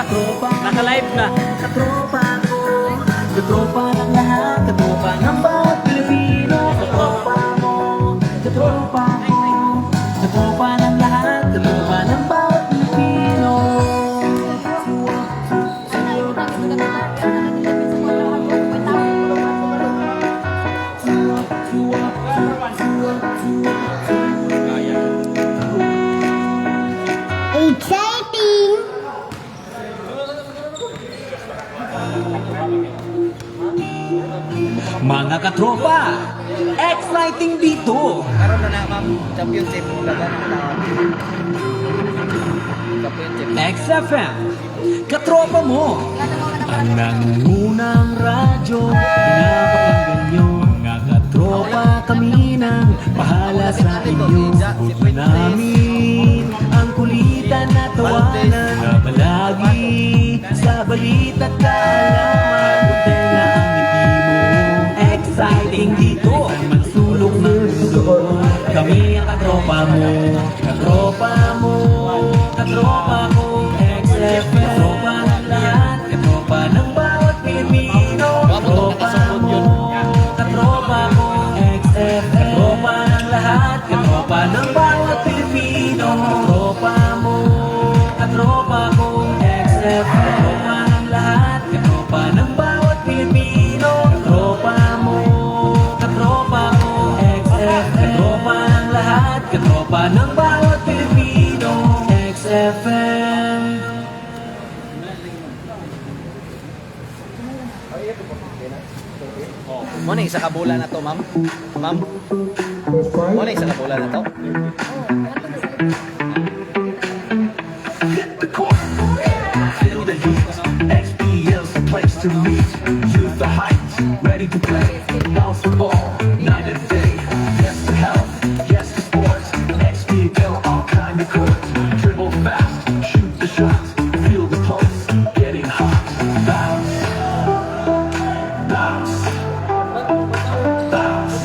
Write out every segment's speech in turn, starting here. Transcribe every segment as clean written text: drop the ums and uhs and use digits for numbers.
katropa. Naka-live na. Katropa ko, katropa ng lahat, katropa ng bawat Pilipino. Katropa mo, katropa ko, katropa ng lahat, katropa ng bawat Pilipino. Exciting! Mga katropa, exciting dito! Karoon na ma'am, championship mo laban na. Championship. XFM, katropa mo! Ang nangungunang radyo, pinapakinggan nyo. Mga katropa kami nang bahala sa inyo. Sagot na namin ang kulitan at tawanan na palagi sa balita't kaalaman. Buti na ang hindi mo exciting dito. Ang magsulok ng mundo, kami ang katropa mo. Katropa mo, katropa ko. XFM, katropa ng lahat, katropa ng bawat Pilipino. Katropa mo, katropa ko. XFM, katropa ng lahat, katropa ng bawat Pilipino. Katropa mo, katropa ko. XFM, katropa ng lahat, katropa ng bawat Pilipino. Katropa mo, katropa ko. XFM, katropa ng lahat, katropa ng bawat Pilipino. XFM. Muna isa ka bola na to, ma'am. Ma'am. Muna isa ka bola na to. Feel the heat. XPL's the place to meet. Use the heights, ready to play. Bounce the ball, night and day. Yes to health, yes to sports. XPL all kind of good. Dribble fast, shoot the shot. Feel the pulse, getting hot. Bounce, bounce, bounce.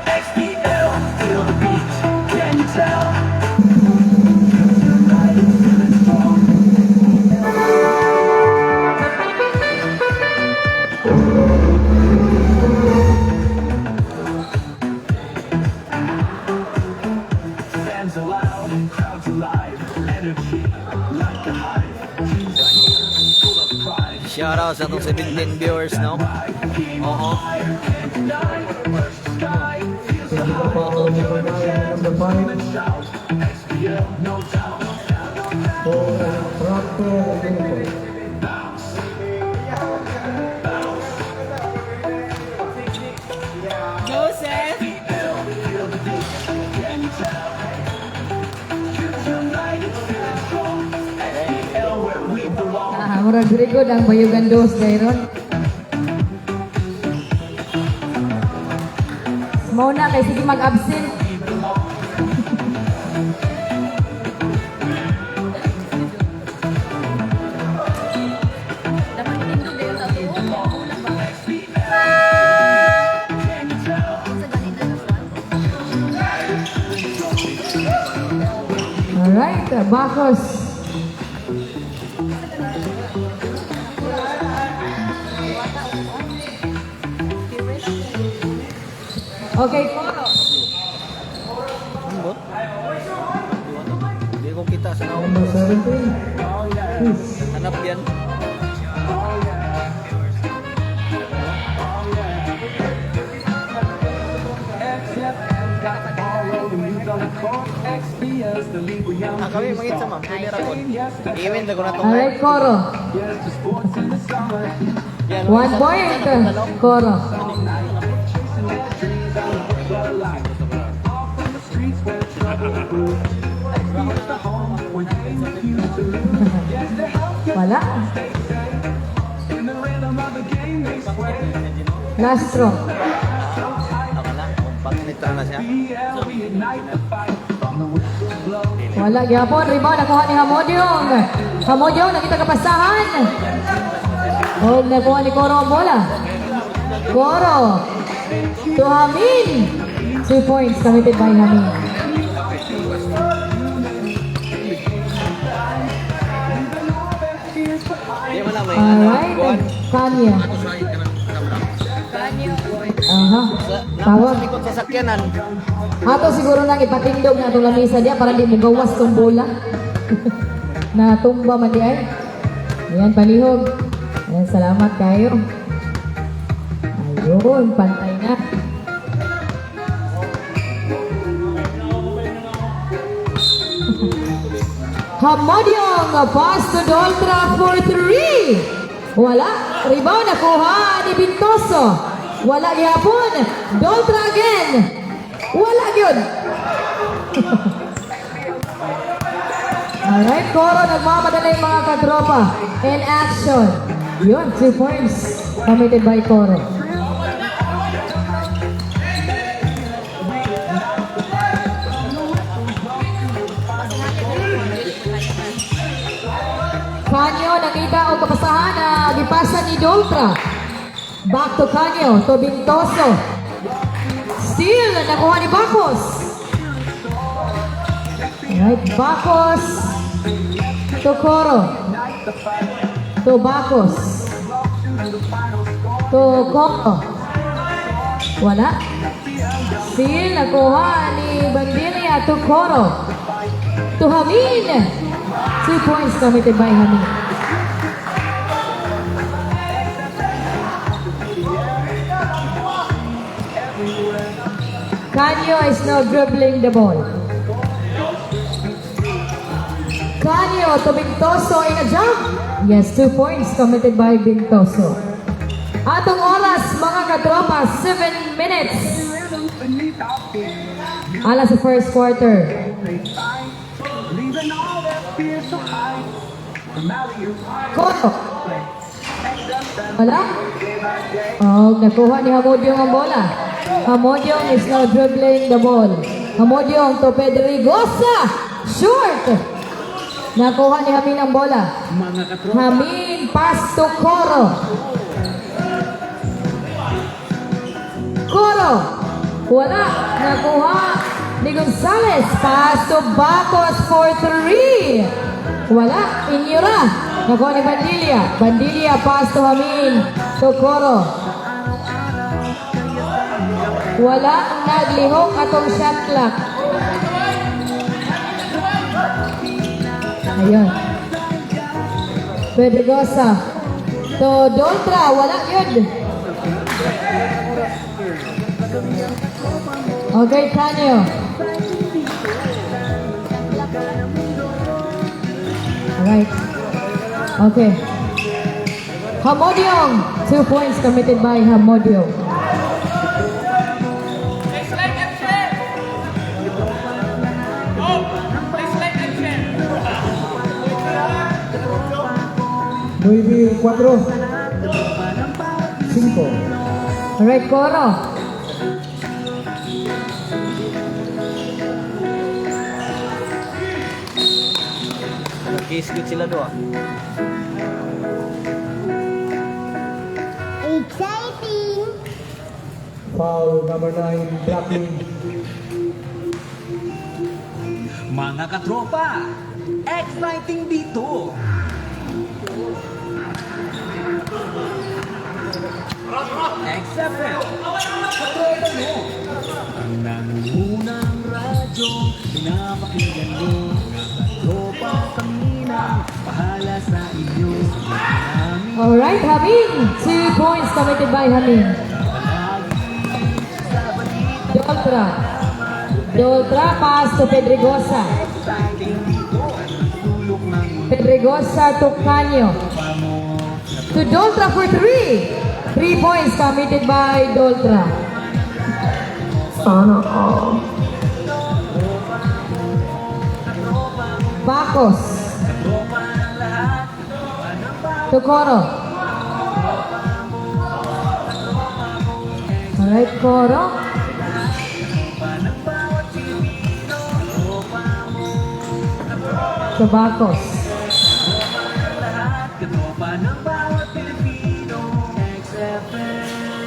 XPL, feel the beat. Can you tell? Fans are loud, crowds alive, energy like a hive. Teams are here, full of pride. Shout out sa itong 17 viewers, no? Oo. No doubt. Joseph! Murag very good ang bayugan dos gayron. Mau na kay sige mag-absent. Alright, Bacos. Okay, Koro. Ano ba? Hindi ko kita sa naon. Number 17. Hanap yan. Kami mangit sa ma'am. Premier ako. Iwin lago na itong Alright, Koro. yan. 1 point, Koro. Wala. Last straw. Ako na. Pag-nitra na siya. Wala, gyapon. Rebound, nakuha ni Hamodyong. Hamodyong, nakita kapasahan. Huwag nakuha ni Koro ang bola. Koro. To Hamin. 2 points committed by Hamin. na may ano, Alright. buwan. Kanya. Aha. Sa Tawag. likod sa sakyanan. Ato siguro nang ipatindog na itong lamisa diya para di mo gawas tong bola. Natumba man di ay. Ayan, palihog. Ayan, salamat kayo. Ayun, pantay na. Hamadiong pass to Doltra for 3. Wala. Rebound nakuha ni Bintoso. Wala gihapon. Doltra again. Wala yun. Alright, Coro, nagmamadala yung mga katropa. In action. Yun, 2 points. Committed by Coro. Kanyo, nakita o kapasahan na gipasa ni Doltra. Back to Kanyo, to Bintoso. Steal, nakuha ni Bacos. Alright, Bacos. To Coro. To Bacos. To Coro. Wala. Steal, nakuha ni Bandilia to Coro. To Hamin. 2 points committed by Hamin. Kanyo is now dribbling the ball. Kanyo to Bintoso in a jump. Yes, 2 points committed by Bintoso. Atong oras, mga katropa, 7 minutes. Alas sa first quarter. Koto. Wala? Oh, nakuha ni Hamodyong ang bola. Hamodyong is now dribbling the ball. Hamodyong to Pedrigosa. Short. Nakuha ni Hamin ang bola. Mga katropa, Hamin pass to Coro. Coro. Wala. Nakuha ni Gonzales. Pass to Bacos for 3. Wala. Inyura. Nakuha ni Bandilia. Bandilia pass to Hamin. To Coro. Wala. Naglihok atong shot clock. Ayun. Pedregosa. To Doltra. Wala yun. Okay, Tanyo. Alright. Okay. Hamodyong. 2 points committed by Hamodyong. Please like and share. Oh, please like and share. 9-4. 5. Alright, Coro. Case good sila do ah. Exciting! Foul number 9, blocking. Mga katropa, exciting dito. XFL, katropa mo. Ang nangungunang radyo, pinapakinggan mo. Mga katropa kami na bahala sa inyo. Namin Alright, Hamin. 2 points committed by Hamin. Doltra. Doltra pass to Pedregosa. Pedregosa to Canyo. To Doltra for 3. 3 points committed by Doltra. Sana all. Bacos. To Coro. Alright, Coro. To Bacos. katropa ng bawat Pilipino. XFL.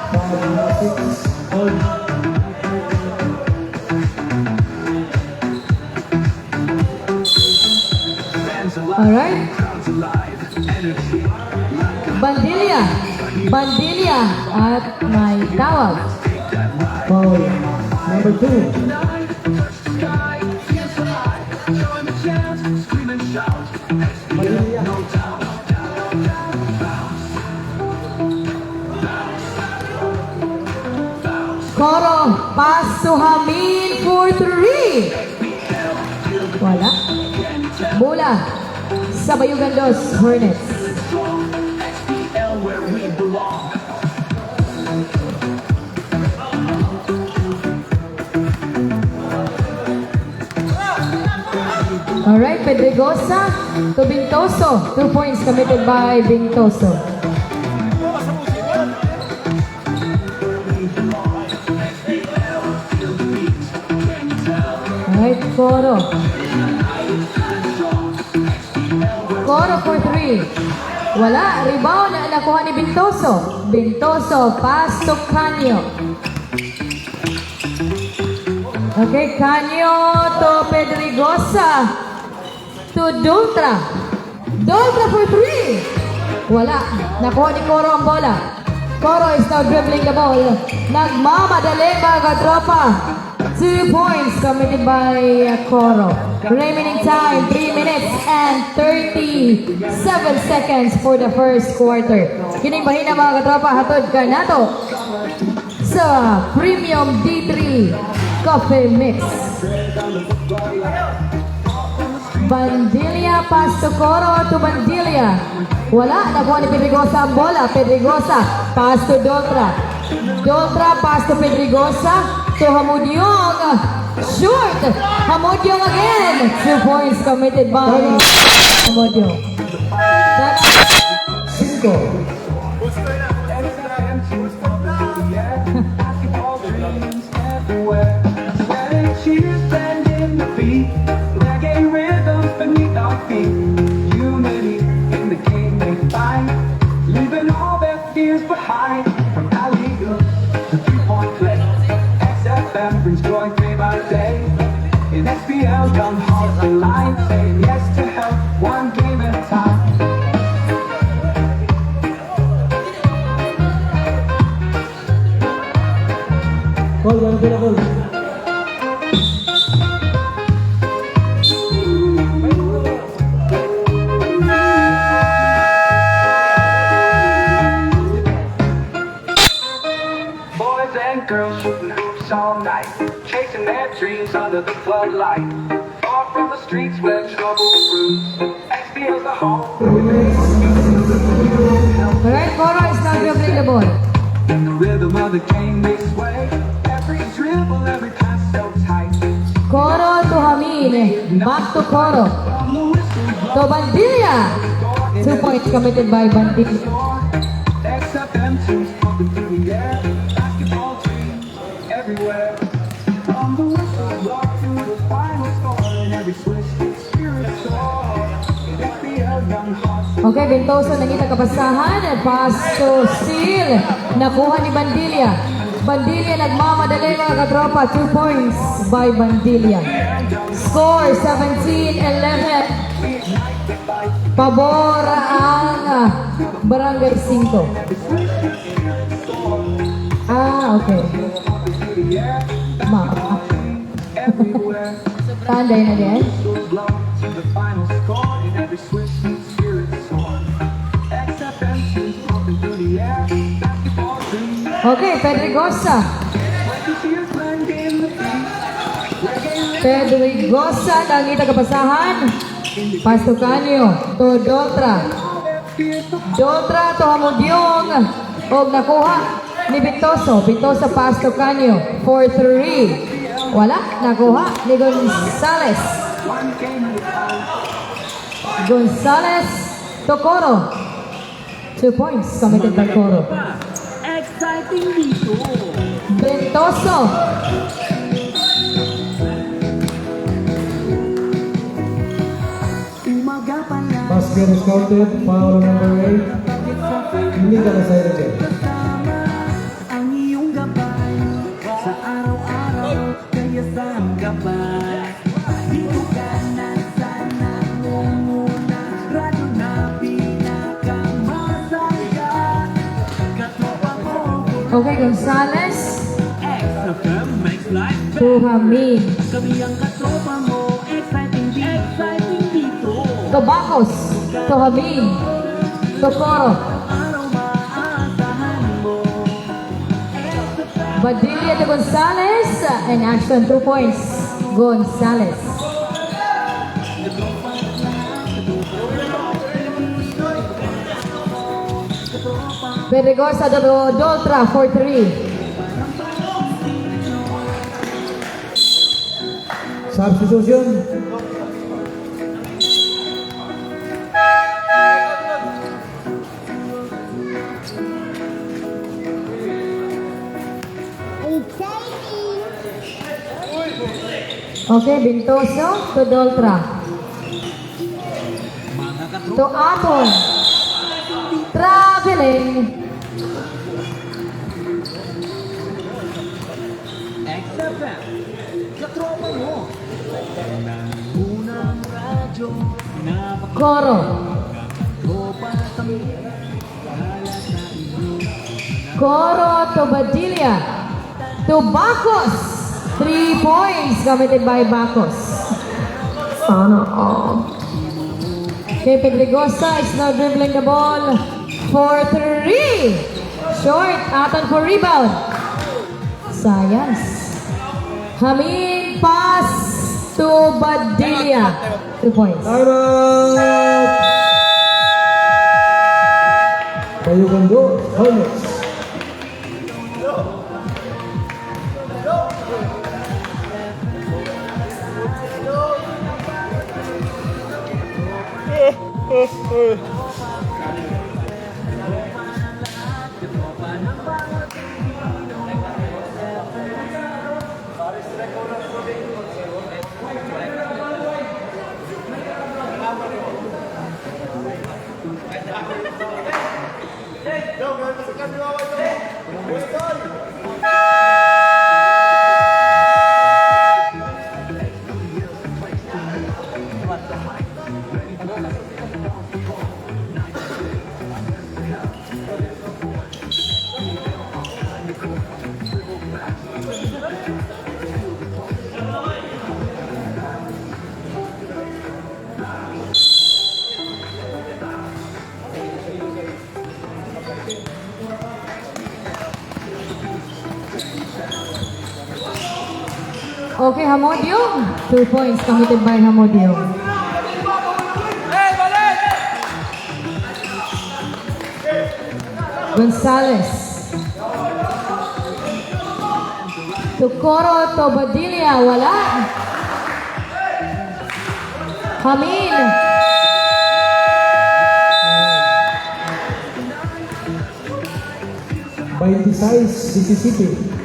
Foul number 6, hold. Alright. Bandilya. Bandilya at may tawag. Foul number 2. Padilla. Coro, pass to Hamin for 3. Wala. Bola sa Bayugan Dos Hornets. Alright, Pedregosa to Bintoso. 2 points committed by Bintoso. Alright, Coro. Coro for 3. Wala. Rebound na nakuha ni Bintoso. Bintoso, pass to Canyo. Okay, Canyo to Pedregosa. To Dultra. Dultra for 3. Wala. Nakuha ni Coro ang bola. Coro is now dribbling the ball. Nagmamadali mga tropa. 2 points committed by Coro. Remaining time, 3 minutes and 37 seconds for the first quarter. Kining bahina mga katropa, hatod ka nato sa Premium D3 Coffee Mix. Bandilya pass to Coro to Bandilya. Wala, nakuha ni Pedregosa ang bola. Pedregosa pass to Doltra. Doltra pass to Pedregosa. To Hamudyong. Short. Hamudyong again. 2 points committed by Hamudyong. That's 5. Behind from alley up to 3-point play. XFM brings joy day by day. In SPL, young hearts align, saying yes to help, one game at a time. Call, one available. Boys and girls shooting hoops all night, chasing their dreams under the floodlight. Far from the streets where trouble brews, XPL's the home. Alright, Coro is now dribbling the ball. In the rhythm of the game they sway, every dribble, every pass so tight. Coro to Hamin. Back to Coro. On the whistle To Bandilya. 2 points committed by Bandilya. XFM tunes pumping through the air, basketball dreams everywhere. From the whistle block to the final score, and every switch spirit soar. XPL young hearts. Okay, Bintoso nangita kapasahan. Pass to Steele. Nakuha ni Bandilya. Bandilya nagmamadali mga katropa. 2 points by Bandilya. Score 17-11. Pabor ang Barangay 5. Okay. Everywhere. Tanday na din. Blow to the final score, and every switch spirit soar. XFM tunes pumping through the air, basketball dreams. Okay, Pedregosa. Like you see us playing in the beat. Pedregosa nangita kapasahan. Pass to Canyo. To Doltra. Doltra to Hamudyong. Og nakuha ni Bintoso. Bintoso pass to Canyo. For 3. Wala. Nakuha ni Gonzales. Gonzales to Coro. 2 points committed by Coro. Exciting dito. Bintoso. basket is counted. Foul on number 8. Illegal na side again. Ang iyong gabay sa araw-araw, kaya saan ka ba? Dito ka na sana muna, radyo na pinakamasaya. Katropa mo, Okay, Gonzales. XFM makes life better. To Hamid. Kami ang katropa mo, exciting dito. To Bacos. To Hamid. To Coro. Araw maasahan mo. Badilla to Gonzales. And action 2 points. Gonzales. Pedregosa to Doltra for 3. Substitution. Okay, Bintoso to Doltra. To Aton. Traveling. XFM, katropa mo. Unang radyo, Coro. napakatropa kami. Bahala sa inyo. Coro to Badilla. To Bacos. 3 points committed by Bacos. Sana all. Okay, Pedregosa is now dribbling the ball for 3. Short, Aton for rebound. Science. Hamid pass to Badilla. 2 points. Time out! Kayugando, Hornets. Okay, Hamodio. 2 points committed by Hamodio. Gonzales. To Coro to Badilla. Wala. Hamid. By Size, Mississippi.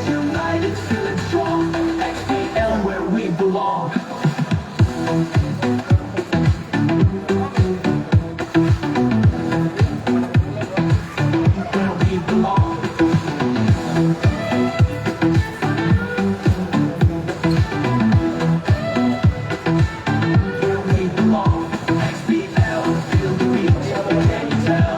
United, feeling strong. XPL where we belong. Where we belong. Where we belong. XPL, feel the beat. Can you tell?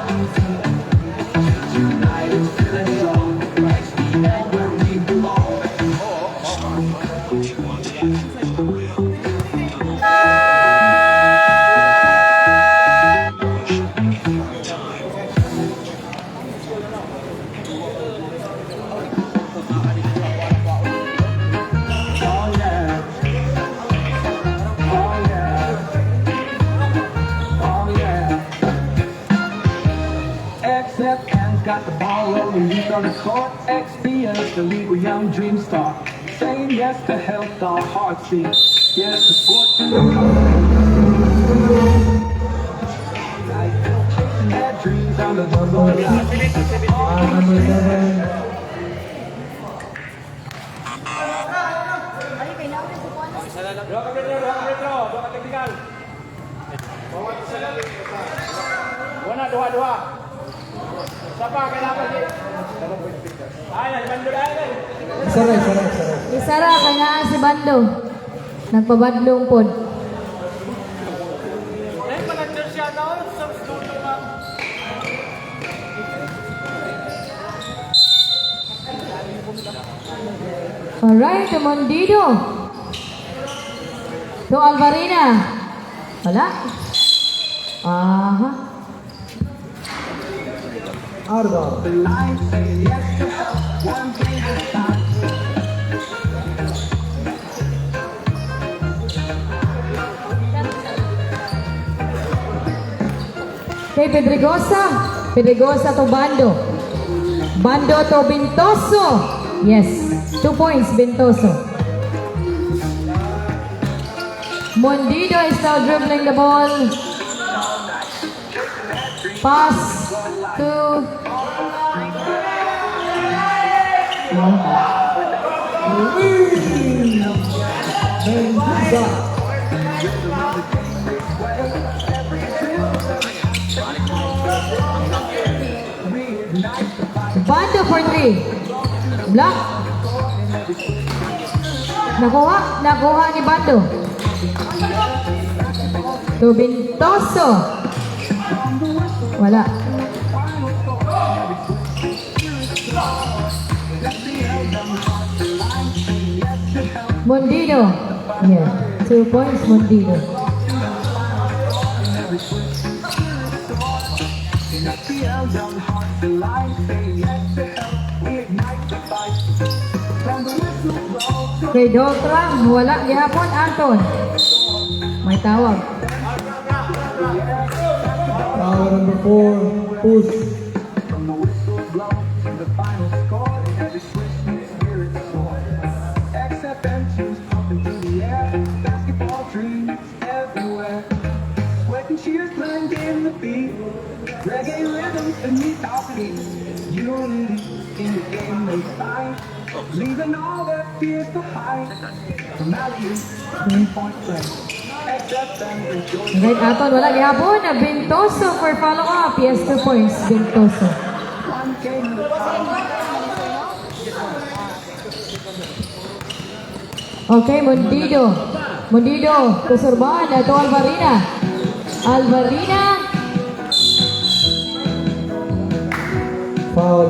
United, feeling strong. XPL where we belong. Oh yeah. Oh yeah. Oh yeah. XFM got the ball rolling, lead on the court. XPS, the league where young dreams start. Saying yes to health, our hearts beat. Yes to sport. Number 7. Dua. Siapa kenapa sih? Ayo, bantu aja. Saray. Isara kaya si Bando. Nagpabadlong pod. Eh, manager siya daw sa studio ma'am. Alright, Mondido. To Alvarina. Wala. Aha. Arba. Kay Pedregosa. Pedregosa to Bando. Bando to Bintoso. Yes. 2 points, Bintoso. Mondido is now dribbling the ball. Pass to Bando for 3. Block. Nakuha ni Bando. To Bintoso. Wala. Mondido. Yeah. 2 points, Mondido. Kay Dotra, wala gihapon, Anton. May tawag. Power number 4. Push. XFM tunes pumping through the air, basketball dreams everywhere. Sweating cheers blend in the beat, reggae rhythms beneath our feet. Unity in the game they find, leaving all their fears behind. From Malibu, 3-point play. XFM is your Right, Anton, wala gihapon. Bintoso for follow-up. Yes, 2 points, Bintoso. one game at a time. Okay, Mondido. Mondido, kusurban. Ito Alvarina. Alvarina. Foul.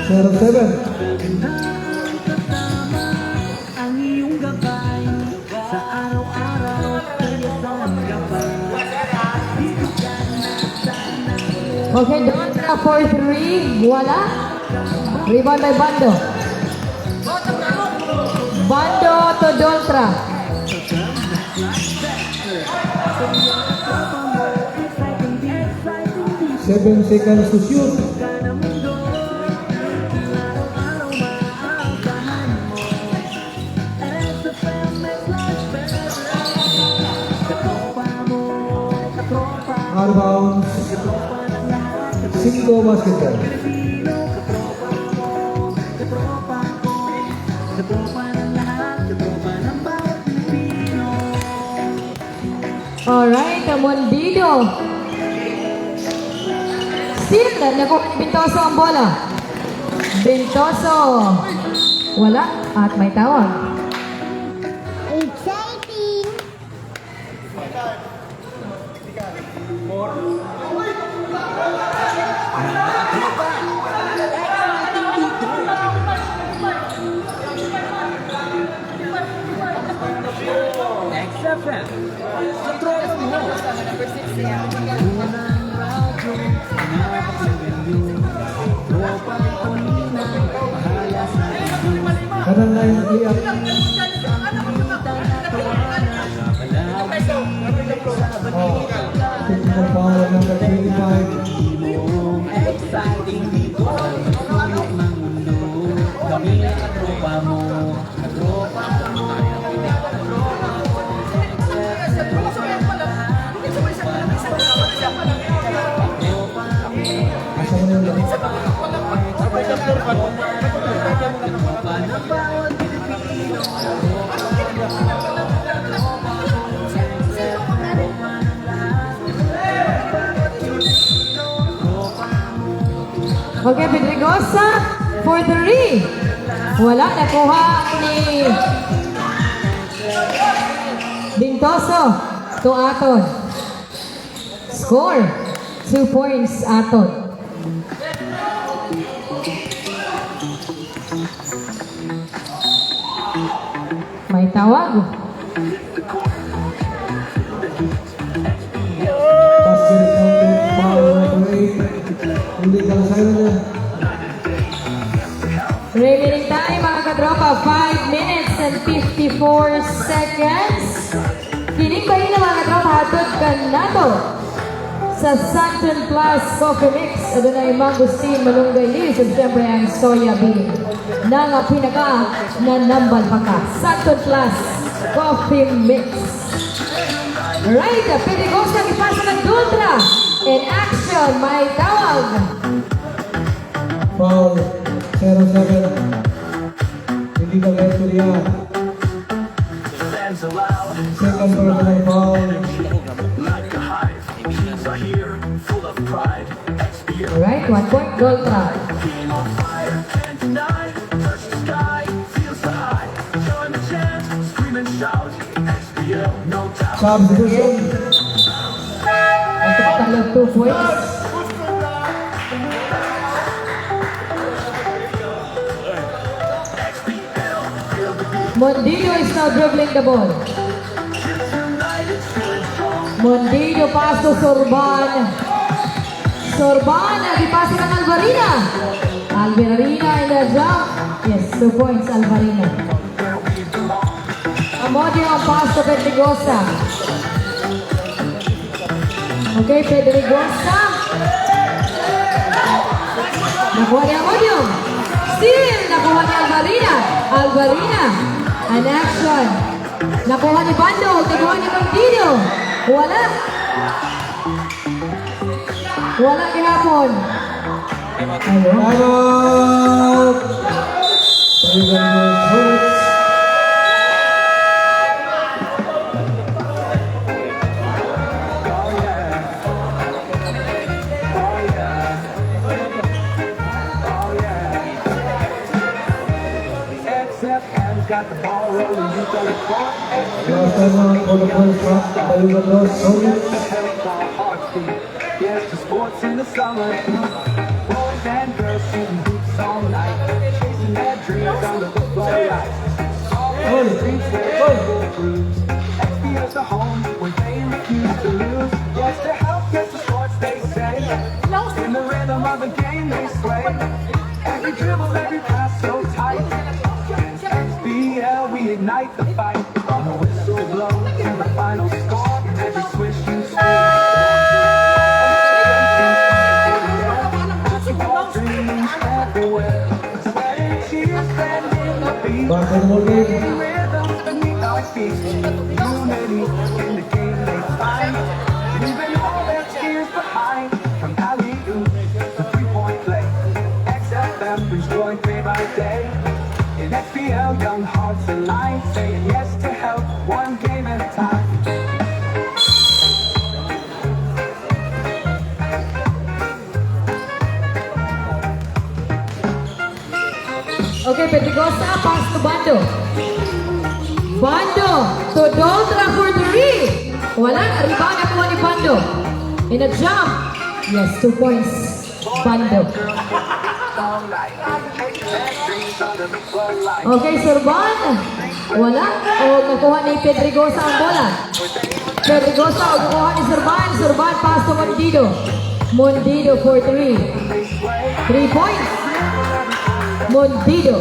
07. Okay, Dontra for 3. Wala. Rebound by Bando. Bando to Dontra. Seven seconds to shoot. Out of bounds. 5 basketball. Alright, Mondido. Still, nakuha ni Bintoso ang bola. Bintoso. Wala. At may tawag. Exciting! XFM, sa tropa mo. Unang radyo, napakinggan nyo. Tropa ko nina, bahala sa inyo. Kanan line clear. Oh, technical foul number 25. Imong exciting dito, tulog ng mundo. Kami ang katropa mo, katropa mo. Okay, Pedregosa for 3. Wala, nakuha ni Bintoso to Aton. Score, 2 points Aton. May tawag. Basket counted foul number 8. Illegal assignment niya. Remaining time, mga kadropa, 5 minutes and 54 seconds. Kining kayo na mga kadropa, hatod ka na to sa Santon Plus Coffee Mix. Adonay mangustin, malunggay leaves, at siyempre ang soya bean. Na nga pinaka na nambal pa ka. Santon Plus Coffee Mix. Right, Pedregosa, ipasa ng Dutra. In action, may tawag. Foul 07. Illegal entry niya. Second personal foul. Alright, 1 point, Dutra. Substitution. Ang total of 2 points. Mondillo is now dribbling the ball. Mondillo pass to Sorban. Sorban, nagipasa ng Alvarina. Alvarina in the jump. Yes, 2 points, Alvarina. Amodio ang pass to Pedregosa. Okay, Pedregosa. Nakuha ni Amodio. Still, nakuha ni Alvarina. Alvarina, an action. Nakuha ni Bando, nakuha ni Mondillo. Wala. Wala gihapon. Ayun. Time out. Illegal points. Got the ball rolling, you got it front. Last time out for the first half. Bayugan lost. Solid. Yes, the sports in the summer. Boys and girls shooting hoops all night, chasing their dreams under the floodlights. All the streets where people cruise. XPO's the home where they refuse to lose. Yes, to help get the sports they say. In the rhythm of the game they sway. Every dribble, every pass so tight. XPL, we ignite the fight. On the whistle blow to the final score. Every swish you swing. Dreams everywhere. Sweating cheers, bending the beat. Back to the ball game. Rhythms beneath our feet. Unity in the game they find. Leaving all their tears behind. From alley-oop to three-point play. XFM brings joy day by day. In XPL, young hearts align, saying yes to help, one game at a time. Okay, Pedregosa, pass to Bando. Bando to Dutra for 3. Wala, rebound na kuha ni Bando. In a jump. Yes, 2 points. Bando. Okay, Sorban. Wala. O, nakuha ni Pedregosa ang bola. Pedregosa, o nakuha ni Sorban. Sorban, pass to Mondillo. Mondillo for 3. 3 points. Mondillo.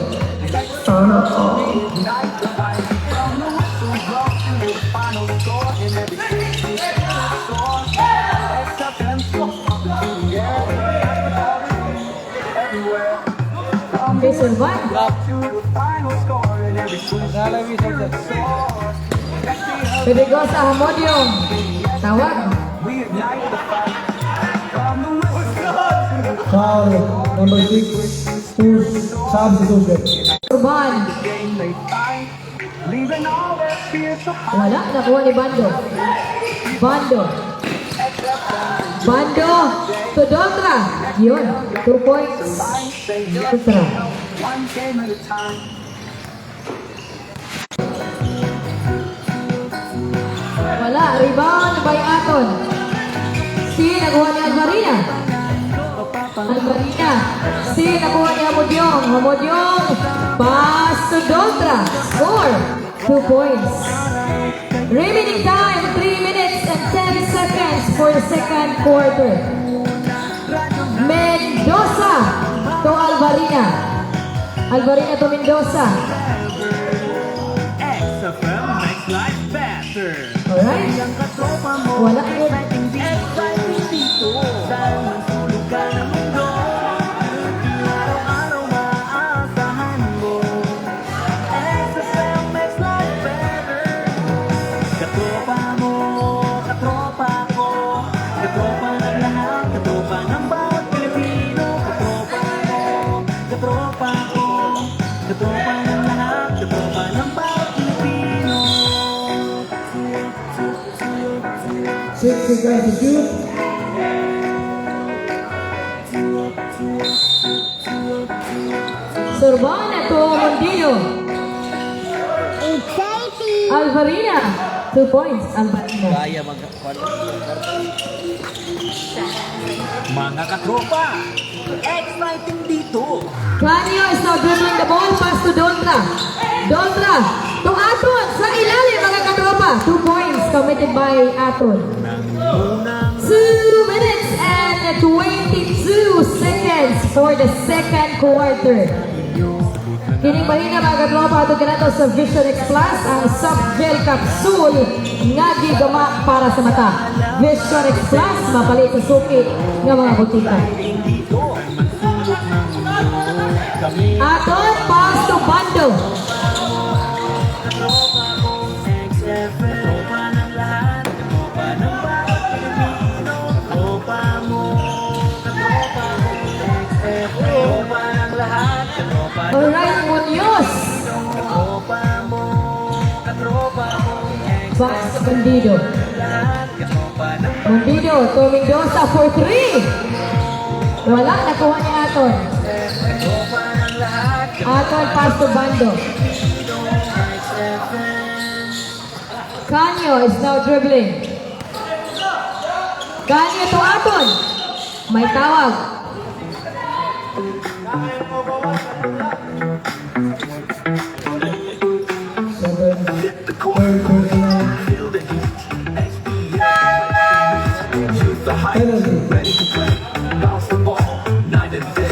Okay, Sorban. Pedregosa, Amodio. Tawag. Foul number 6. Sabi si Susan. Urban. Leaving all their fears behind. Wala, nakuha ni Bando. Bando. Bando to Dotra. Yun, 2 points. Dotra. One game at a time. Wala, rebound by Aton. Si nakuha ni Alvarina. Alvarina. Si nakuha ni Hamodyong. Hamodyong. Pass to Dotra. Score. 2 points. Remaining time, 3 minutes and 10 seconds for the second quarter. Mendoza to Alvarina. Alvarina to Mendoza. XFM makes life better. Alright. Wala ko. Katropa mo, katropa ko, katropa ng lahat, katropa ng bawat Pilipino. Katropa ko, katropa ng lahat, katropa ng bawat Pilipino. 6 seconds to shoot. Sorbana to Mondino. Alvarina. 2 points. Alvarina. Kaya Mga katropa, exciting dito. Canio is now dribbling the ball. Pass to Dontra. Dontra to Aton. Sa ilalim mga katropa. 2 points committed by Aton. 2 minutes and 22 seconds for the second quarter. Kining bahina mga katropa ato kinato sa Vision X Plus ang soft gel capsule nga gigama para sa mata. Vision X Plus mapalit sa suki ng mga butika. Aton pass to Bando. Alright, Munoz. Pass to Bandido. Bandido to Mendoza for 3. Wala, nakuha ni Aton. Aton pass to Bando. Canio is now dribbling. Canio to Aton. May tawag. Penalty. Bounce the ball, night and day.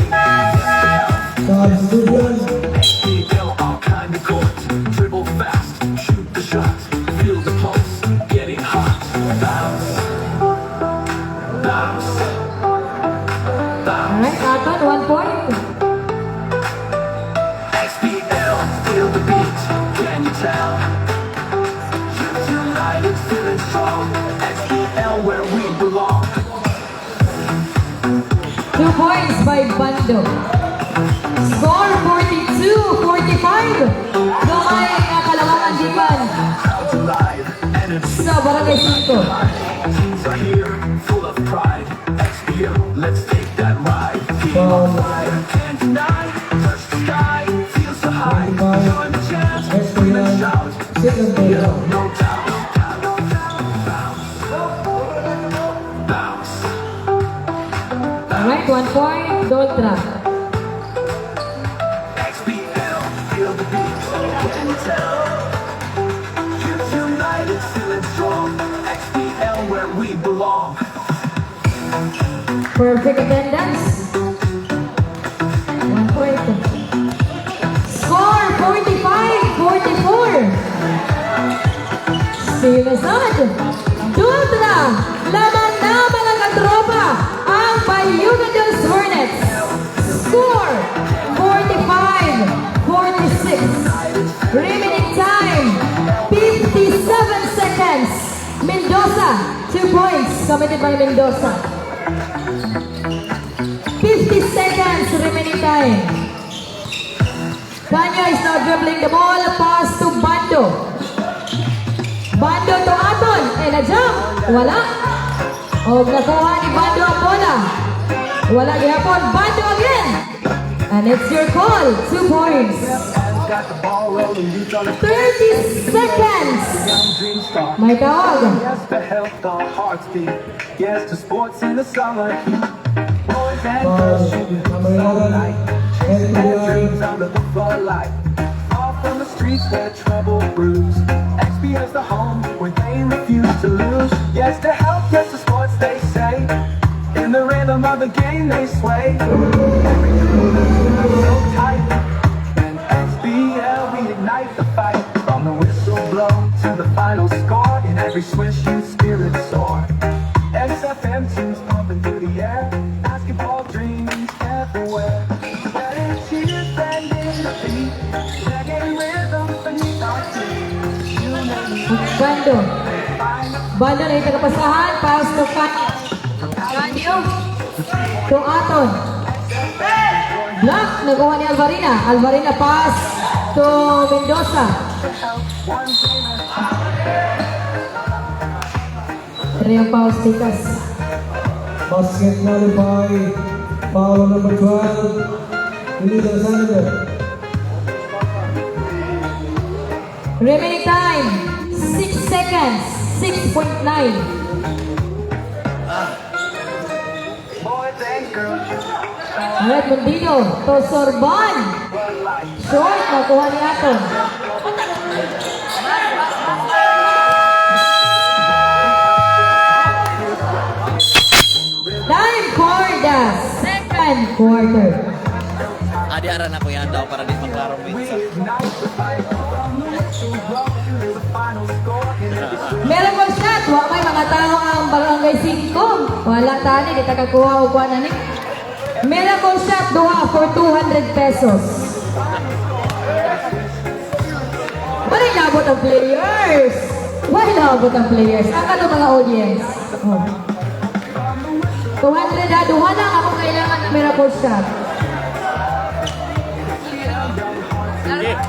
Sabi si Susan. SPL, all kind of courts. Dribble fast, shoot the shot. Feel the pulse, getting hot. Bounce, bounce, bounce. Alright, Aton, 1 point. SPL, feel the beat. Can you tell? Youth united, feeling strong. SPL, where we belong. 2 points by Bando. Score 42-45. Gamay nga kalawang andipan Crowds alive, energy. sa Barangay 5. Teams are here, full of pride. SPL, let's take that ride. Keep Wow. on fire, can't deny. Touch the sky, feel so high. 25. Join the chance, Next scream and round. shout. Second ball. No doubt. Bounce. Alright, 1 point. Doltra. XPL, feel the beat. Can you tell? Youth united, feeling strong. XPL, where we belong. Perfect attendance. 1 point. Score 45-44. Silasad. Doltra. Laban na mga katropa ang Bayugan Hills Hornets. Score 45-46. Remaining time 57 seconds. Mendoza 2 points committed by Mendoza. 50 seconds remaining time. Kanya is now dribbling the ball. Pass to Bando. Bando to Aton. Na-jump. Wala. O nakuha ni Bando ang bola. Wala gihapon. Bando again. And it's your call. 2 points. Got the ball rolling, youth on the 30 seconds. young dream start. May tawag. Yes, to help the hearts beat. Yes, to sports in the summer heat. Boys and girls shooting Number all 11, night. Chasing their dreams under the floodlight. Far from the streets where trouble brews. XP is the home where they refuse to lose. Yes, to help, yes, to sports they say. In the rhythm of the game they sway. Every so tight. And XBL we ignite the fight. From the whistle blow to the final score. In every swish you spirit soar. XFM tunes pumping through the air. Basketball dreams everywhere. Betting cheers bending the beat. Second rhythm beneath our feet. You name it, Bando. find the Bando na yung tagapasahan. Pass to Kanyo. To Aton. Block. Nagawa ni Alvarina. Alvarina pass to Mendoza. one dreamer. Ano yung foul stickers? basket nullified, foul on number 12, illegal Senator. Remaining time, 6 seconds, 6.9. Boys and girls, Alright, Mundido, to Sorban. Short, nakuha ni Aton. Time for the second quarter. Adi aran ako yan daw para di magkaroon minsan. ignite the fight. From the whistle blow to the final score. In every swing, Meron ko shot, wa may mga tao ang barangay 5. Wala tani, di takakuha o kuha na ni. Meron ko shot, duha for 200 pesos. Wala labot ang players. Wala labot ang players. Ang ano mga audience. Oh. 200 ha, duha lang ako kailangan na miracle shot.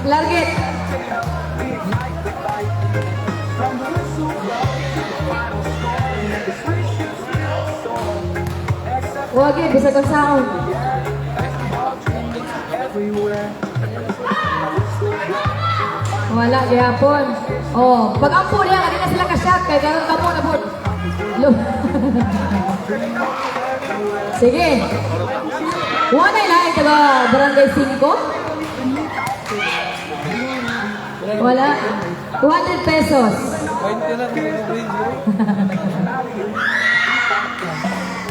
Larget. Wagi, bisa ka sound. Wala, gihapon. Oh, pag ampo niya, kanina sila ka-shot, kaya gano'n ka muna po. Sige. Wala ilahin ka ba, Barangay 5? Wala. 200 pesos.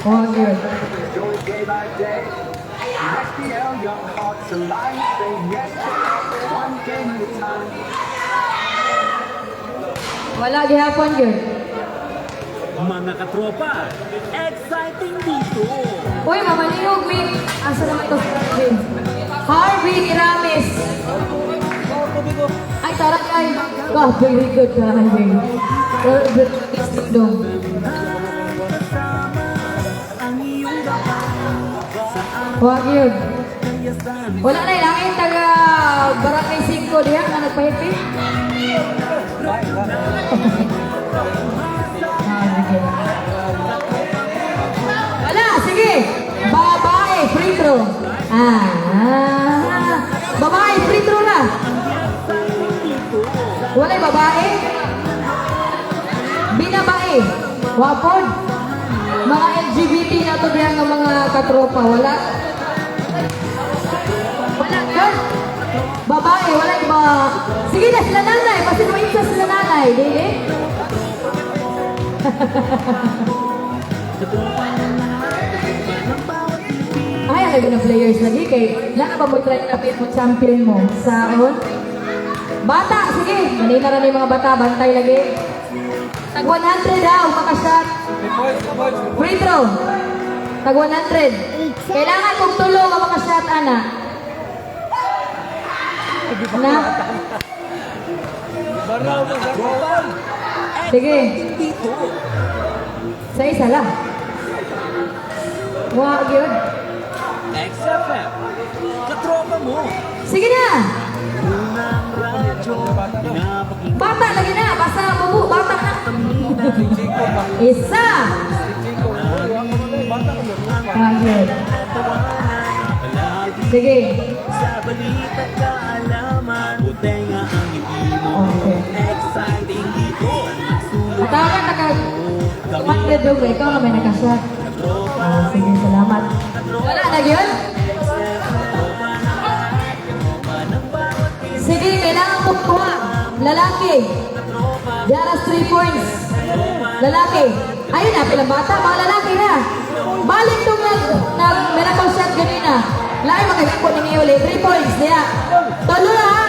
Oh, good. joy day by day. XPL, young hearts alive. Say yes to one game at a time. Wala, gihapon, good. Mga katropa, exciting dito! Uy, mamalinog, Mick. Asa naman ito? Harvey Iramis. Ay, tarak ay. God, very good, Harvey. Dong. Huwag yun. Wala na ilangin taga Barangay 5 diya na nagpahipin. Wala, sige. Babae, free throw. Babae, free throw na. Wala yung babae. Binabae. Wapod. Mga LGBT na to diyan ng mga katropa. Wala. Wala ka. Babae, wala yung mga... Sige na, sila nanay. Kasi maisa sila nanay. Dili? Ay, ang lagi ng players lagi kay lana ba mo try na pit mo champion mo sa on? Bata, sige. Manila na yung mga bata, bantay lagi. Tag 100 daw, makashot. Free throw. Tag 100. Kailangan kong tulong ang makashot, ana. Na? Sige. Sa isa lang. Wow, yun. XFM, katropa mo, Sige na. Unang radyo, pinapakinggan Bata lagi na. Basta bubu. Bata na. Isa. Ayun. Sige. sa balita kaalaman. Butenga ang ngiti mo, Okay. exciting dito. Sulat Tawagan na ka. Magdadog. Ikaw na may nakashot. Sige, salamat. Wala na yun? Sige, kailangan mo kuha. Lalaki. Jaras 3 points. Lalaki. Ayun na, pilang bata. Mga lalaki na. Balik itong nag-miracle shot ganina. Lagi magkakipon ni Uli. 3 points. Diya. Tolo na ha.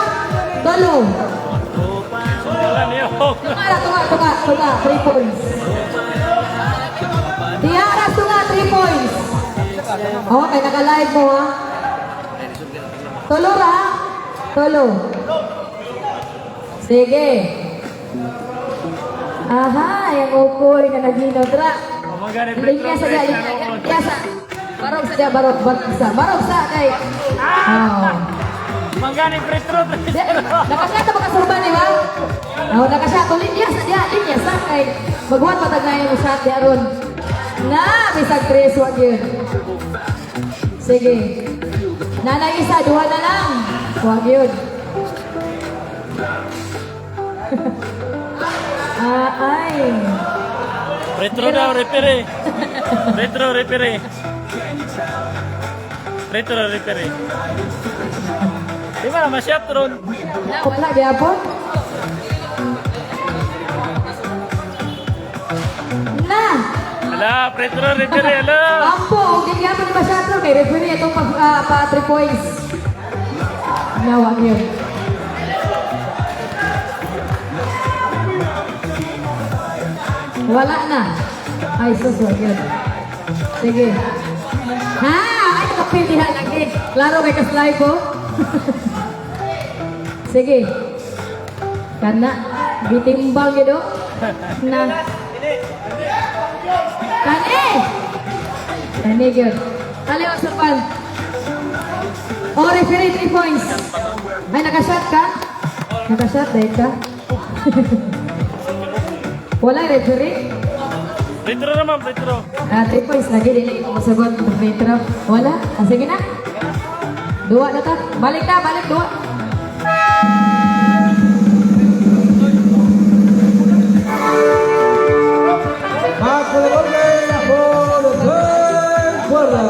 Tolo. Tunga. 3 points. Diyaras tunga, 3 points. Okay, naka-live mo ha. Tolo ha. Tolo. Sige. Aha, yung ukoy na nagino. Tra. Linya sa dia, linya sa. Barok sa dia, barok sa. Barok sa kay. Oh. Manggani pretro. Nakasya ta makasurban ni ba? Oh, nakasya to linya sa dia, linya sa kay. Magwan patag na yung shot di aron. Na, bisag tres wa gyud. Sige. Nanay isa, duha na lang. Wag yun. Ay. Retro daw, repere. Retro, repere. Retro, repere. Di ba na masyap ron? Wala gyapon. Na. Ala, retro, repere, ala. Ampo, hindi gyapon ni masyado kay referee itong pa 3 points. Nawag yun. Wala na. Ay, sus, wag yun. Sige. Ha! Ay, nakapilihan lagi. Klaro may kaslay po. Sige. Kana. Bitimbang yun, oh. Na. Kani! Kani yun. Kali ang surpan. Oh, referee 3 points. Ay, nakashot ka? Nakashot, dahil ka? Wala referee? Retro naman, retro. 3 points lagi, dili ko masagot ng metro. Wala? Sige na. Dua na ta. Balik na, balik, dua. Mark for the Bulgarian for the third quarter.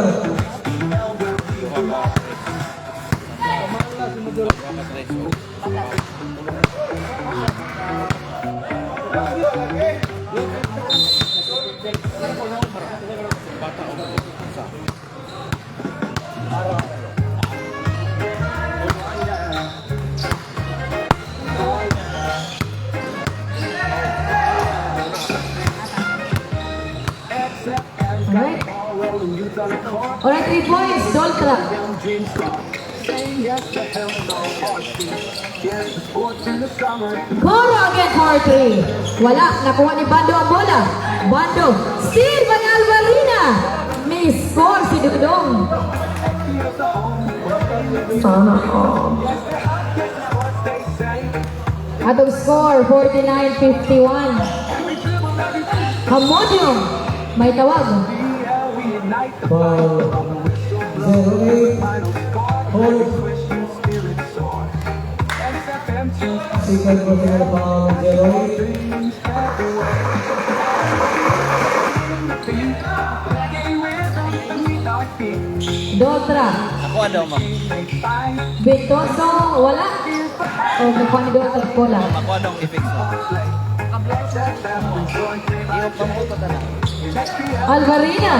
Alright. Alright, 3 points. Doltra. Coro again for 3. Wala. Nakuha ni Bando ang bola. Bando. Steal by Alvarina. May score si Dugdong. Atong score, 49-51. Hamodium. May tawag. Foul 08. Hold. Second personal foul 08. Dotra. Ako daw, ma'am. Victoso. Wala. O, nakuha ni Dotra bola. Ako daw i-fix mo. Iyo, pambuto na lang. Alvarina.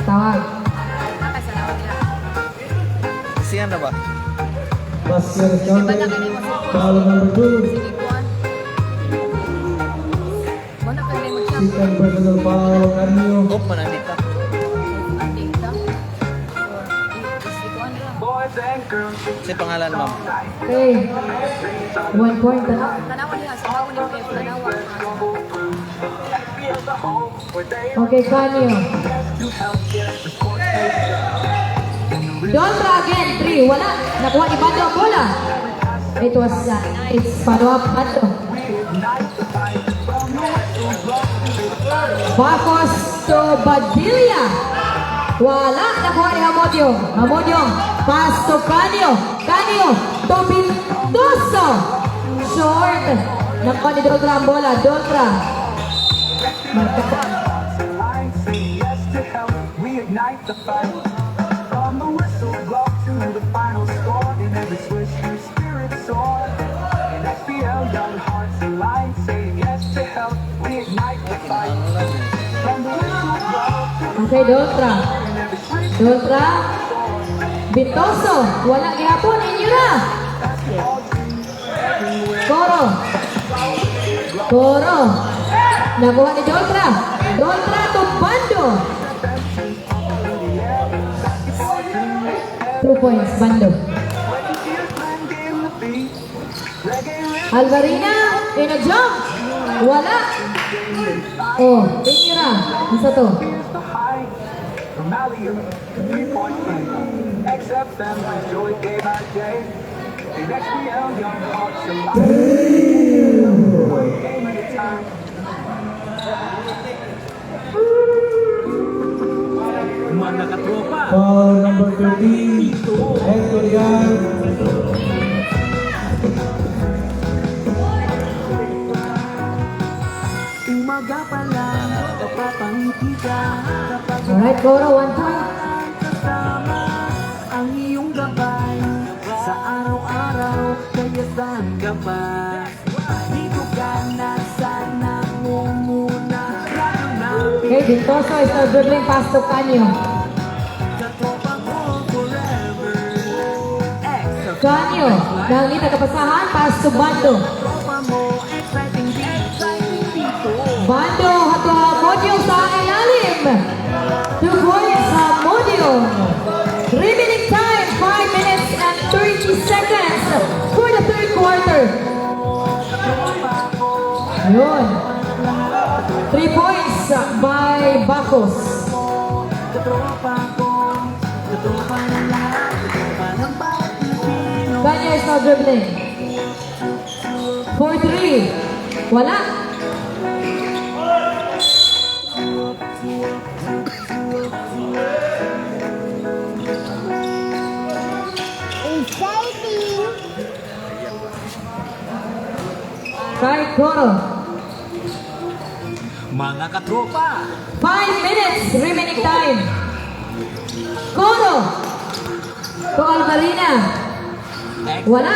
Tawag. Siyan na ba? Basket counted. Foul number 2. Second personal foul Carnio. Oop, mananita. Si pangalan, ma'am. Okay. 1 point na. home where they Okay, Kanyo. to help get the court Doltra again, 3. Wala. Nakuha ni Bando ang bola. It was nice. Follow-up Bando. Bacos to Badilla. Wala. Nakuha ni Hamodyong. Hamodyong. Pass to Kanyo. Kanyo. To Bintoso. Short. Nakuha ni Doltra ang bola. Doltra. line, say yes to help. We ignite the fight. From the whistle blow to the final score. In every switch, new spirits soar. In SPL, young hearts align, saying yes to help. We ignite the fight. From the whistle blow to Okay, Doltra. every switch, Doltra. Bintoso. Wala gihapon. Inyo na. Koro. Koro. Nakuha ni Doltra. Doltra to Bando. 2 points, Bando. Alvarina, in a jump. Wala. Oh, inyo na. Isa to. high. From Malibu, 3-point play. XFM, enjoy day by day. In SPL, young hearts align. One game at a time. Mga katropa, Foul number 13. Hector Yan. umaga pa lang, kapapangiti ka, kapag Alright, Koro, 1 point. kasama ang iyong gabay sa araw-araw, kaya saan ka pa? Dito ka na sana mo muna, lalo na Okay, Bintoso is now dribbling past to Kanyo. katropa ko forever. Extra Kanyo, nakita kapasahan, pass to Bando. tropa mo, exciting dito. Bando, hato Hamodyong sa ilalim. 2 points, Hamodyong. Remaining time, 5 minutes and 30 seconds for the third quarter. Ayun. 3 points by Bacos. Katropa ko, katropa na lahat, katropa ng bawat Pilipino. Kanya is now dribbling. 4-3. Wala. Try Koro. Mga katropa, 5 minutes remaining time. Koro. To Alvarina. Wala.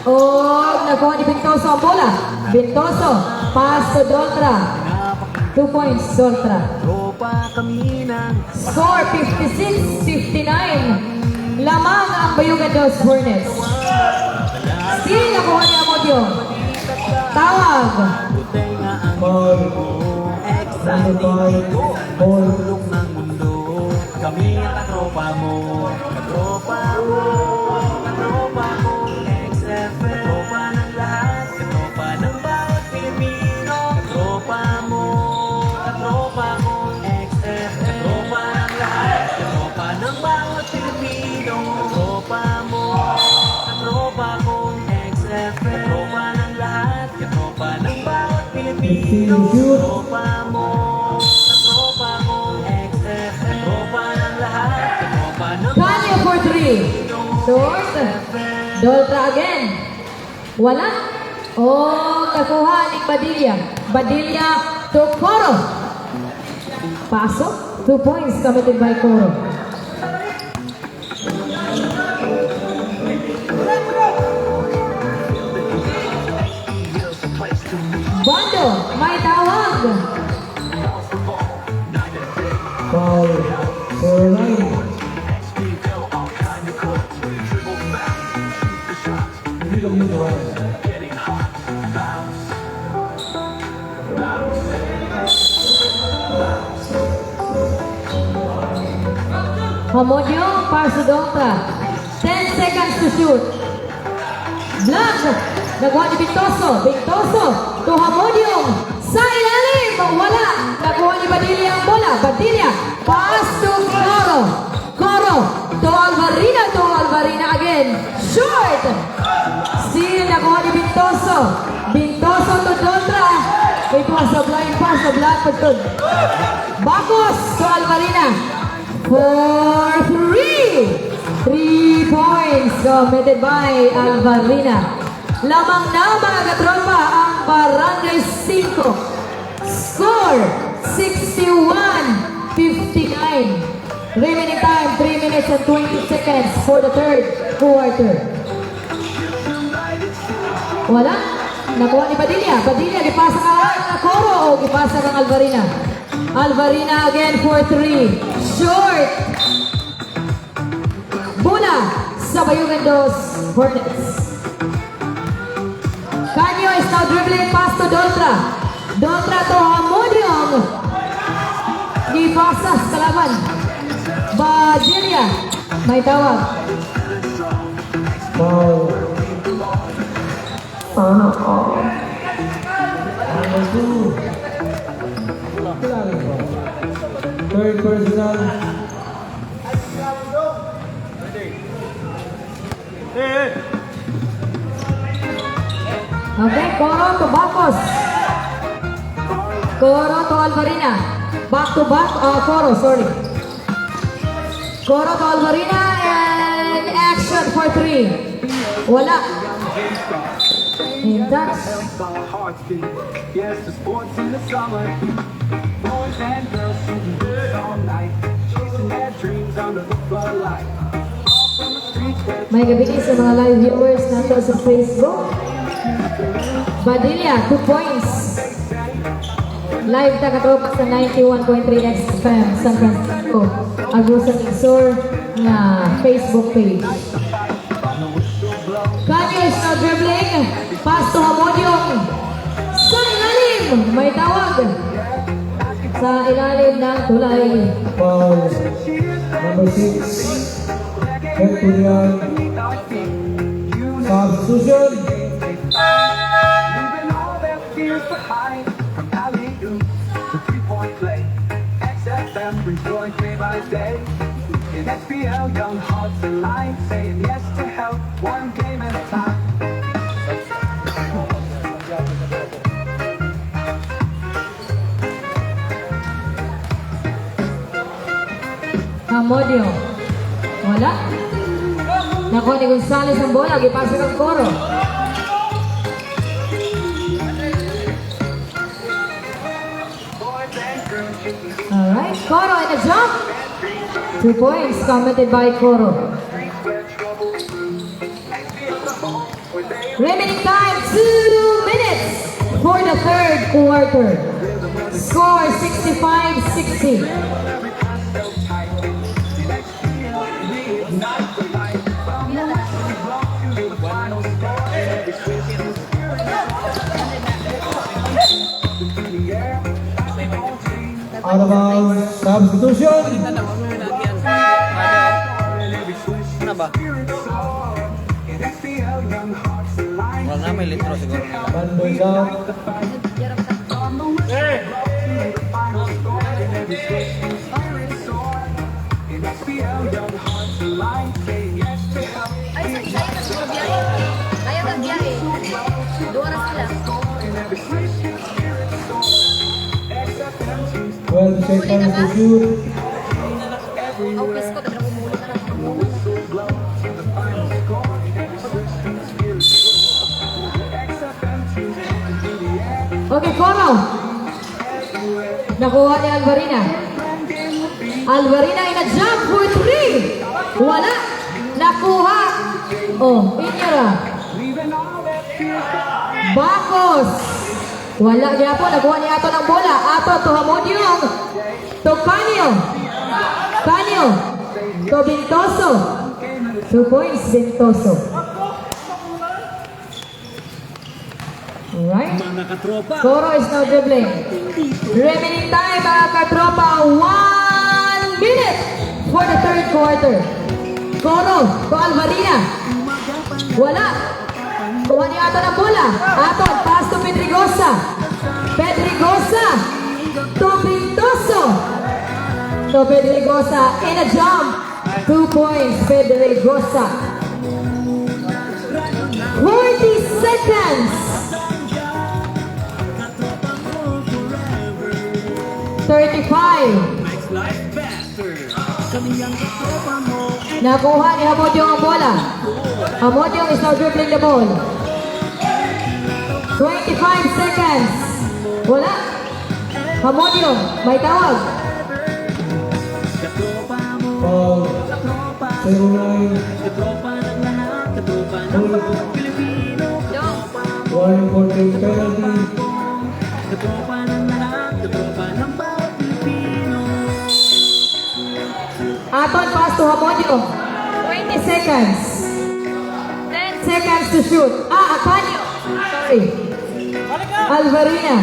Oh, nakuha ni Bintoso ang bola. Bintoso. Pass to Doltra. 2 points, Doltra. tropa kami ng Score 56-59. Lamang ang Bayugan Dos Hornets. Still nakuha ni Amodio. Tawag. tenga ang Foul number 5. Foul. tulong ng mundo. Kami ang katropa mo, katropa mo, katropa mo, XFM. Katropa ng lahat, katropa ng bawat Pilipino. Katropa mo, XFM. Katropa ng lahat, katropa ng bawat Pilipino. Katropa mo, XFM. Katropa ng lahat, katropa ng bawat Pilipino. 15 shoot. Katropa mo, XFM. Katropa ng lahat, katropa ng Kanyo for 3. Short. Doltra again. Wala. Oh, nakuha ni Badilla. Badilla to Koro. Pasok. 2 points committed by Koro. Bando, may tawag. Foul. 4-9. Hindi kami nagawa. Hamodio, pass to Doltra. 10 seconds to shoot. Block. Nagawa ni Bintoso. Bintoso to Hamodio. Sa ilalim. Wala. Nakuha nakuha ni Padilla ang bola. Padilla, pass to Coro. Coro, to Alvarina, again. Short! Steal, nakuha ni Bintoso. Bintoso to Dontra. It was a blind pass, a blind pagtod. Bacos to Alvarina. For 3. 3 points committed by Alvarina. Lamang na mga katropa ang Barangay 5. Score 61-59. Remaining time 3 minutes and 20 seconds for the third quarter. Wala. Nakuha ni Padilla. Padilla, gipasa ka na Coro o gipasa kang Alvarina. Alvarina again for 3. Short. Bola sa Bayugan Dos Hornets. Canyo is now dribbling pass to Dontra. Dontra to Hamudyong. Gipasa sa kalaban. Badilla. May tawag. Foul. Number 2. Third personal. Okay, Coro to Bacos. Coro to Alvarina. Back to back. Coro, sorry. Coro to Alvarina and action for 3. Wala. And that's Our hearts beat. Yes, the sports in the summer. Boys and girls shooting hoops all night, chasing their dreams under the floodlight. All from the streets where may gabi sa mga live viewers nato sa Facebook. Badilla, 2 points. Live ta katropa sa 91.3 XFM San Francisco. Agusan Igsor na Facebook page. Canyo is now dribbling. Pass to Hamudyong. Sa ilalim. May tawag. Sa ilalim ng tulay. Foul. Number 6. Head to the line. Substitution. leaving all their fears behind. From alley-oop to three-point play, XFM brings joy day by day. In SPL, young hearts align, saying yes to help, one game at a time. Hamudyong. Wala. Nakuha ni Gonzales ang bola. Gipasa ng Coro. Alright, Coro in a jump. 2 points committed by Coro. Remaining time 2 minutes for the third quarter. Score 65-60. Out of bounds. Substitution. Ano ba? Wala na, may litro siguro nila. One boys out. Ay, sa biyahe. Kaya ka biyahe. 2 oras sila. 12 seconds to shoot. Office ko, tagal umulo na lang. Okay, Coro. Nakuha ni Alvarina. Alvarina in a jump for 3. Wala. Nakuha. Oh, Inyara. Bacos. Wala niya po. Nakuha niya Ato ng bola. Ato to Hamudyong. To Canyo. Canyo. To Bintoso. 2 points, Bintoso. Alright. Mga katropa, Coro is now dribbling. Remaining time, mga katropa, 1 minute for the third quarter. Coro to Alvarina. Wala. Kuha ni Ato ng bola. Ato, pass to Pedrigosa. Pedrigosa to Pinto. So Pedregosa in a jump. 2 points, Pedregosa. 40 seconds. 35. Nakuha ni Hamodyong ang bola. Hamodyong is now dribbling the ball. 25 seconds. Wala. Hamodyong, may tawag. Foul. 09. Warning for take penalty. Aton pass to Hamodyong. 20 seconds. 10 seconds to shoot. Akanyo. Sorry. Alvarina.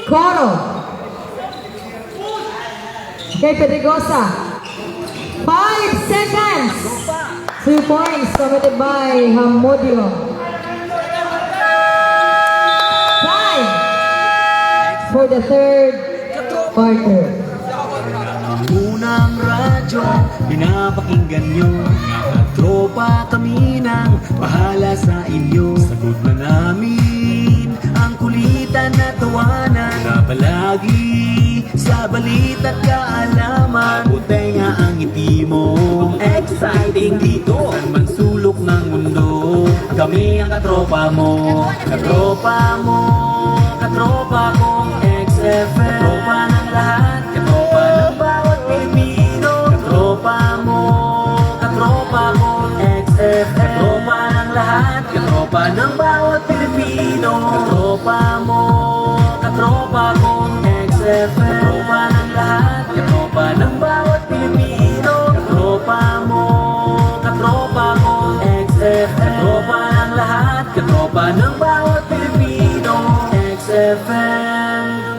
Coro. Kay Pedregosa. 5 seconds. 2 points committed by Hamodyong. 5 for the third quarter. Unang radyo, pinapakinggan nyo. Mga tropa kami nang bahala sa inyo. Sagot na namin ang kulitan na tawanan. Kapalagi sa balita't kaalaman. Buti nga ang ngiti mo, exciting dito. Saan man sulok ng mundo, kami ang katropa mo. Katropa mo, katropa kong XFM. Katropa ng lahat, katropa ng bawat Pilipino. Katropa mo, katropa kong XFM. Katropa ng lahat, katropa ng bawat Pilipino. Katropa mo, katropa kong XFM. Katropa ng lahat, katropa ng bawat Pilipino. Katropa mo, katropa kong XFM. Katropa ng lahat, katropa ng bawat Pilipino. XFM.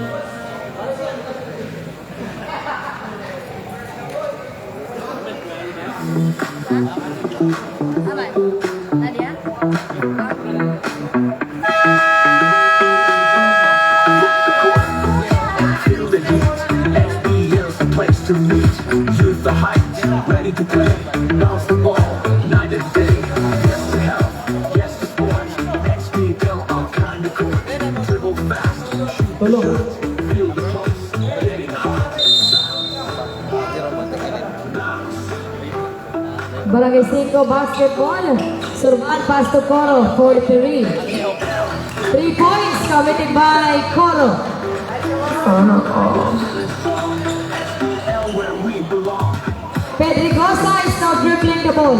Aman. Nadia? Feel the heat. SBL's the place to meet. Use the height, ready to play. Bounce the ball, night and day. Yes to health, yes to sport. SBL all kind of court. Dribble fast, shoot the Tulong. shot. Feel the pulse, getting hot. Barangay 5 basketball. Surban pass to Coro for 3. 3 points committed by Coro. Where we belong. Pedregosa is now dribbling the ball.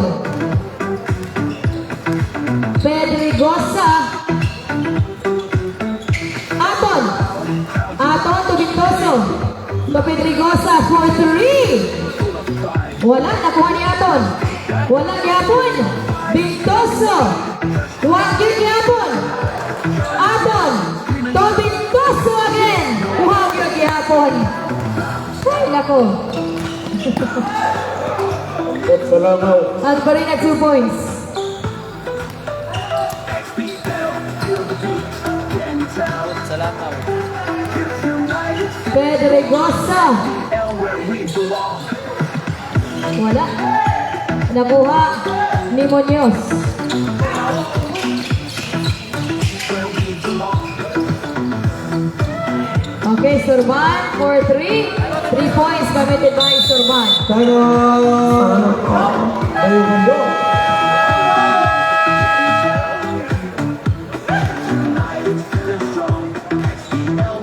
Pedregosa. Aton. Aton to Vintoso. To Pedregosa for 3. Wala, nakuha ni Aton. Wala ni Aton. Vintoso. 1 kill ni Aton. Aton. To Vintoso again. Kuha ko ni Aton. Ay, nako. Salamat. Alvarina 2 points. Salamat. Pedregosa. Where we belong. Wala. Nakuha ni Muñoz. Okay, Surban for 3. 3 points committed by Surban. Sana. Ayun mundo.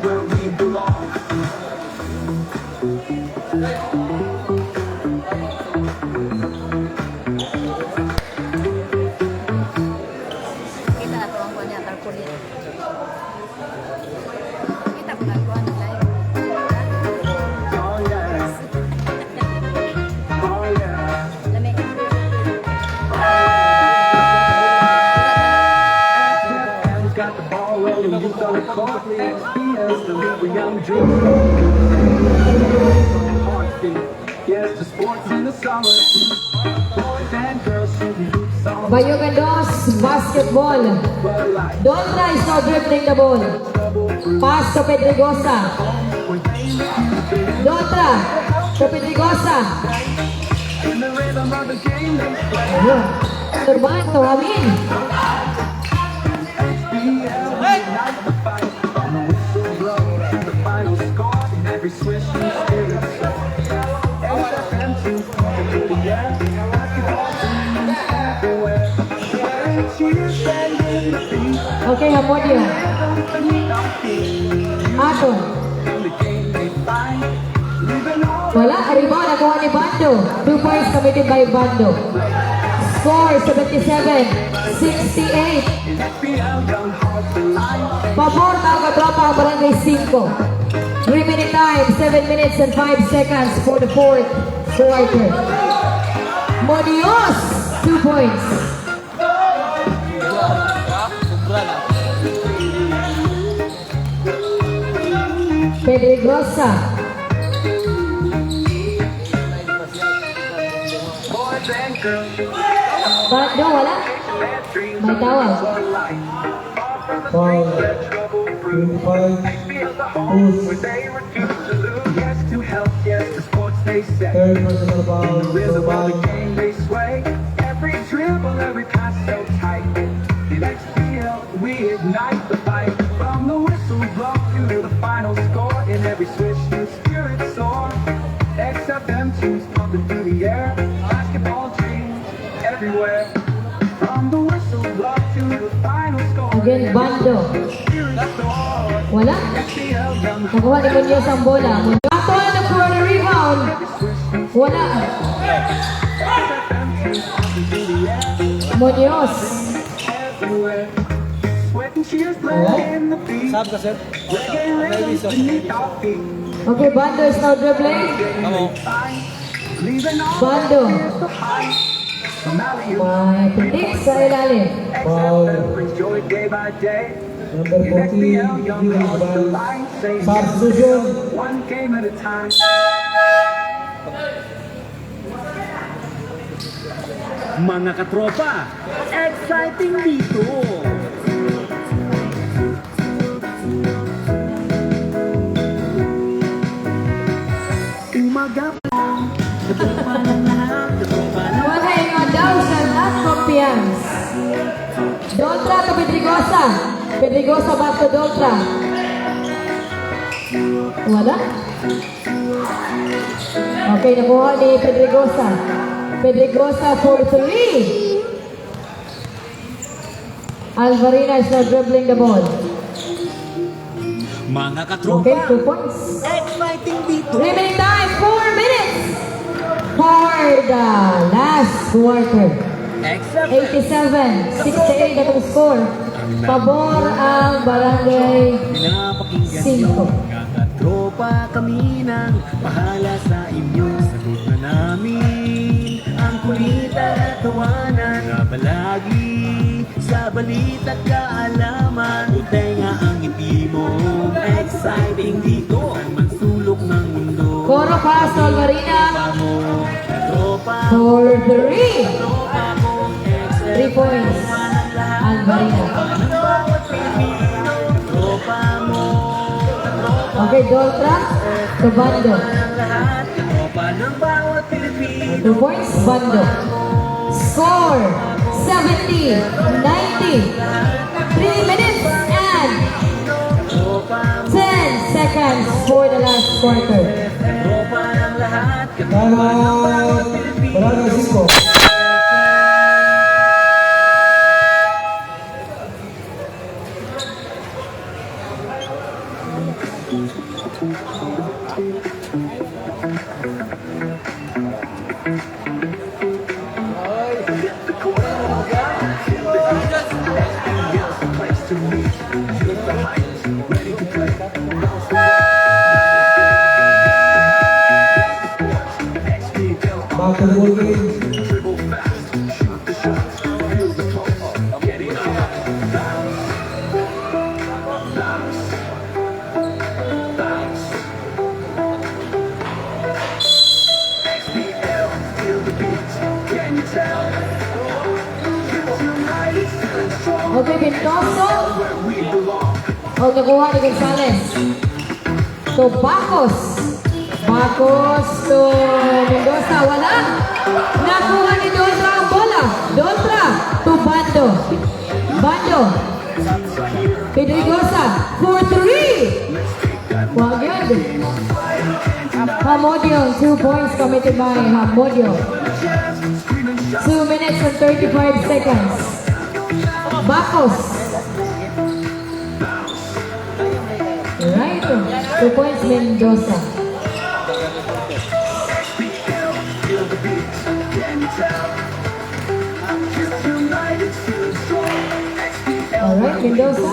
Where we belong. Kita na to ang kuha niya, tarpaulin. Kita ko na kuha ng live. Oh yeah. Oh yeah. Lamig. And got the ball rolling, youth on the court. SBS, the league where young dreams. Heartbeat. Yes, the sports in the summer. Boys and girls shooting hoops on Bayogan Dos, basketball. the light. Donra is now dribbling the ball. Double Pass to Pedregosa. Doltra to Pedregosa. Ayun. Turban to Amin. Okay, Hamodio. Aton. Wala, rebound nakuha ni Bando. 2 points committed by Bando. Score 77-68. Pabor ng katropa ang barangay 5. 3-minute time, 7 minutes and 5 seconds for the fourth quarter. Monios, 2 points. Pedregosa. Bando, wala. May tawag. Foul. 25. Push. Third personal foul. Turban. Every dribble, every pass so tight. Let's feel, we ignite the fight. From the whistle blow to the final score. In every switch, new spirit soar. XFM tunes pumping through the air. Basketball dreams everywhere. From the whistle blow to the final score. Again, Bando. Wala. Nakuha ni Munoz ang bola. Antoine for the rebound. Wala. Munoz. Sab ka, sir. Okay, Bando is now dribbling. Kamo. Bando. May pitik sa ilalim. Foul. Number 14. Substitution. One game at a time. Mga katropa, exciting dito! Umaga pa, katropa ng lahat, katropa ng Wala yung Dawson at Confiance. Doltra to Pedregosa. Pedregosa back to Doltra. Wala. Okay, nakuha ni Pedregosa. Pedregosa for 3. Alvarina is now dribbling the ball. mga Okay, katropa, 2 points. exciting dito! Remaining time, 4 minutes for the last quarter. 87-68 at ang score. Pabor ang barangay Pinapakinggan 5. nyo, mga katropa kami nang bahala sa inyo. Sagot na namin ang kulit at tawanan. Nabalagi sa balita at kaalaman. Butenga ang ngiti mo, exciting dito. Ang mansulok ng mundo. Coro pass to Alvarina Mo, katropa, for 3. katropa mo, 3 points. Alvarina. ng bawat Pilipino. Katropa mo, Okay, Doltra to Bando. ang lahat. Katropa ng bawat Pilipino. 2 points, Bando. Score 70-90. 3 minutes and 10 seconds for the last quarter. Katropa ng lahat. Timeout. Barangay 5. Back to the ball game. Okay, Pintoso. O nakuha ni Gonzales. To Bacos. Bacos to Mendoza. Wala. Nakuha ni Dontra ang bola. Dontra to Bando. Bando. Pedregosa for 3. Well, good. Hamodio, 2 points committed by Hamodio. 2 minutes and 35 seconds. Bacos. Right. 2 points Mendoza. Alright, Mendoza.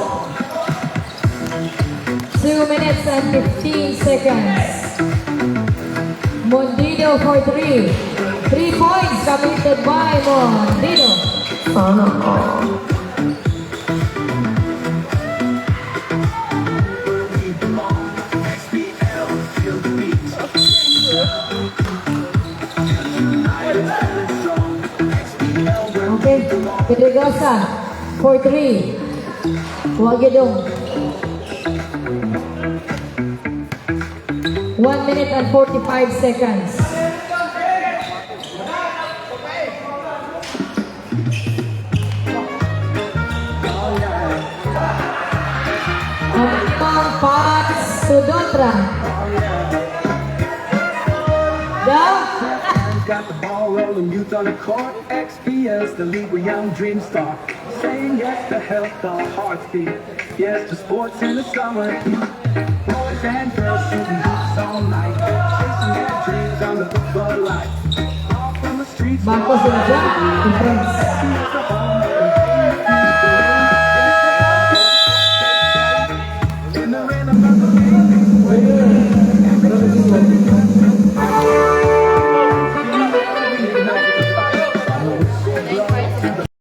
2 minutes and 15 seconds. Mondido for 3. 3 points committed by Mondido. Okay, Pedregosa for 3. Wagedong. 1 minute and 45 seconds. Ang Fox Sudontra. Down. Got the ball rolling, youth on the court. XPS, the league where young dreams start. Saying yes to health, the heartbeat. Yes to sports in the summer. Boys and girls shooting hoops all night. Chasing their dreams under the floodlight. All from the streets. Bacos and Jack. Difference.